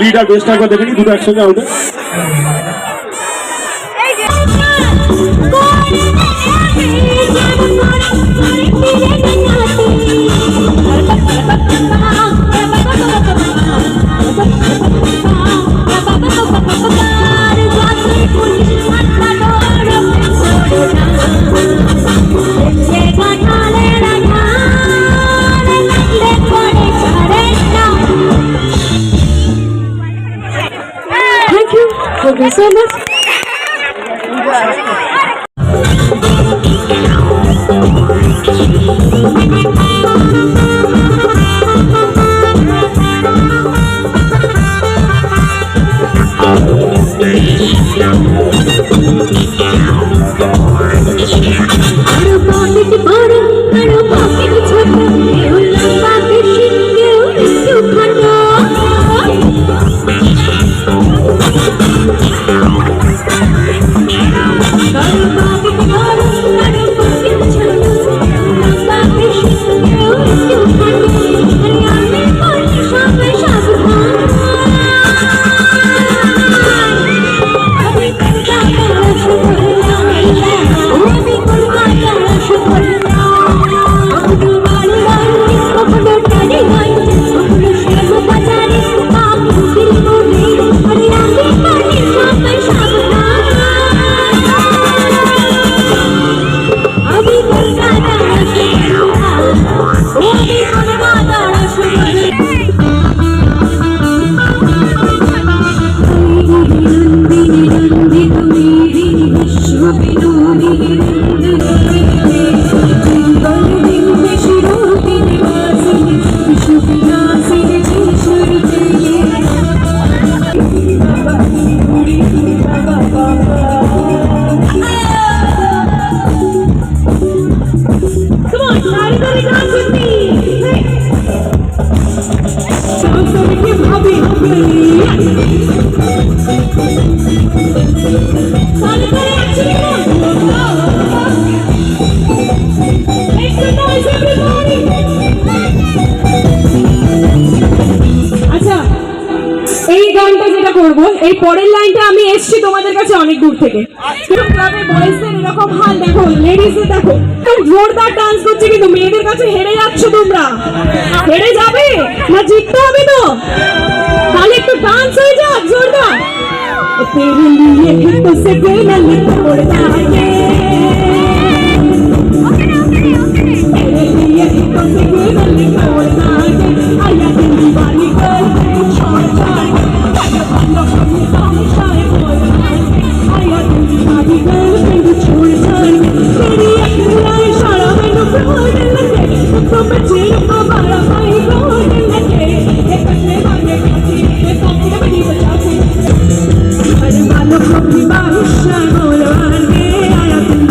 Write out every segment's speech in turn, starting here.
Leader best একবার দেখে নি, দুটো একসঙ্গে আউটে। Thank you so much. এই পরের লাইনটা আমি এসেছি তোমাদের কাছে অনেক দূর থেকে। ক্লাবে বয়েজদের এরকম হাল দেখো, লেডিসদের দেখো জোরদার ডান্স করছে, কিন্তু মেয়েদের কাছে হেরে যাচ্ছ তোমরা। হেরে যাবে না, জিততে হবে তো, তাহলে একটু ডান্স হয়ে যাক জোরদার। तेरे लिए तो से ना लिखो पड़ता है, तेरे लिए तो से ना लिखो पड़ता है। आया दिन दीवानी कर छोड़ जाए, आया बंदा अपनी सामने बोलता है। आया दिन दीवानी कर छोड़ जाए, तेरी अखियाँ इशारा मैंने बोलने लगे, तो मैं चीर को मारा भाई बोलने लगे। ये कटने वाले काची ये काची बड़ी बचाती, अरे मानो अपनी बारिश बोलवाने आया दिन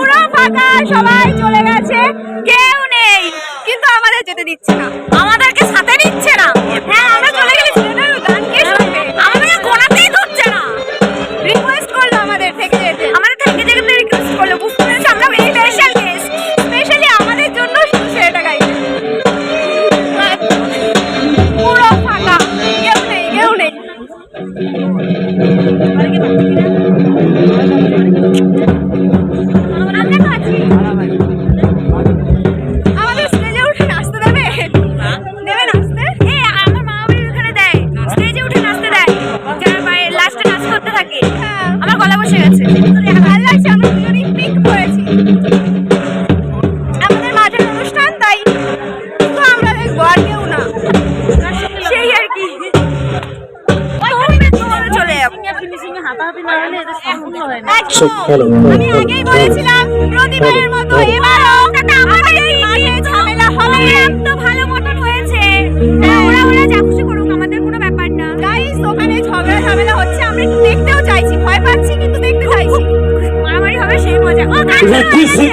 পুরো ফাঁকা, সবাই চলে গেছে, কেউ নেই, কিন্তু আমাদের যেতে দিচ্ছে না, আমাদেরকে সাথে নিচ্ছে না। হ্যাঁ, আমরা চলে গেলে ছেলেটার গান কে শুনবে? আমাদের গোনাতেই ধরছে না। রিকোয়েস্ট করলো আমাদের থেকে যেতে, আমাদের থেকে যেতে রিকোয়েস্ট করলো। বুঝতে পেরেছি আমরা স্পেশাল গেস্ট, স্পেশালি আমাদের জন্য শুধু ছেলেটা গাইছে। পুরো ফাঁকা, কেউ নেই, কেউ নেই। আমাদের স্টেজে উঠে নাচতে দেবে? দেবে নাচতে? আমার মা বাবা ওখানে দেয়, স্টেজে উঠে নাচতে দেয়, যারা বাইরে লাস্টে নাচ করতে থাকে। আমার গলা বসে গেছে, ভালো লাগছে, আমরা দুজনেই পিক করেছি। আমাদের মাঝের অনুষ্ঠান, তাই শুধু আমরা দেখবো, আর কেউ না, সেই আর কি। চলে যাবো। আমি আগেই বলেছিলাম প্রতিবারের মতো এবারও আমাদেরই মাঝে ঝামেলা হবে। তো ভালো মতন হয়েছে, ওরা যা খুশি করুক, আমাদের কোনো ব্যাপার না। গাইস, ওখানে ঝগড়া ঝামেলা হচ্ছে, আমরা একটু দেখতেও চাইছি, ভয় পাচ্ছি কিন্তু দেখতে চাইছি। মারামারি হবে সেই মজা। ও গান শুরু হয়ে গেছে।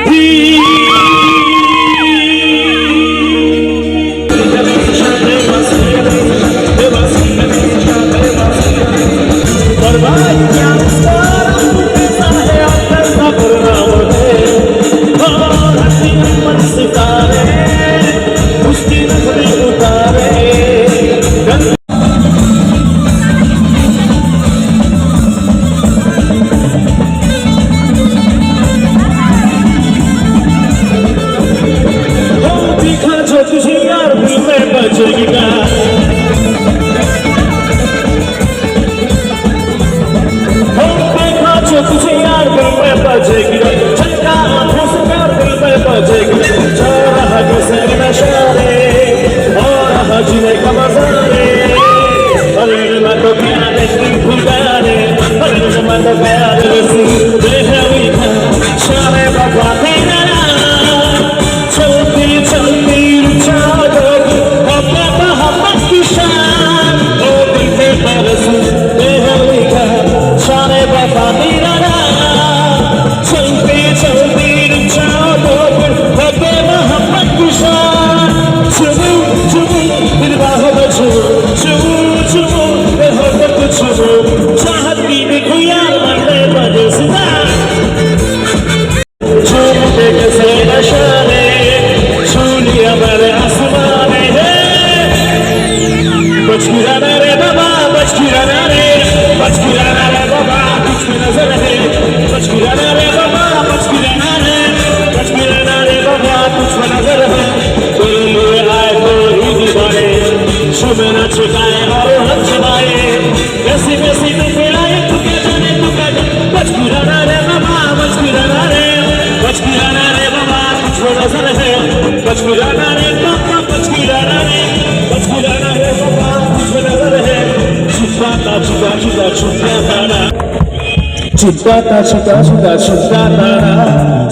Chutata, chuta, chuta, chutata,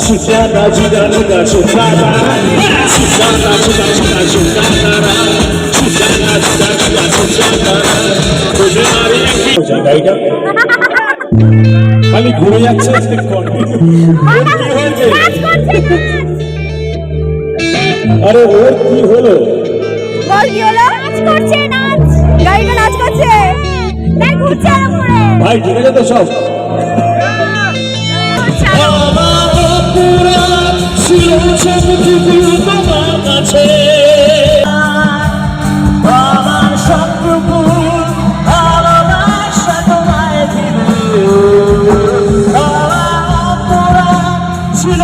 chutata, chuta, chuta, chutata, chutata, chuta, chuta, chutata, chutata, chuta, chuta, chutata. জায়গাটা খালি ঘুরে যাচ্ছে, আরে ওর কি হলো? বল কি হলো? নাচ করছে, নাচ, গাড়িটা নাচ করছে, দেখ ঘুরছে আর ঘুরে। ভাই ঠিক আছে তো সব? ছিল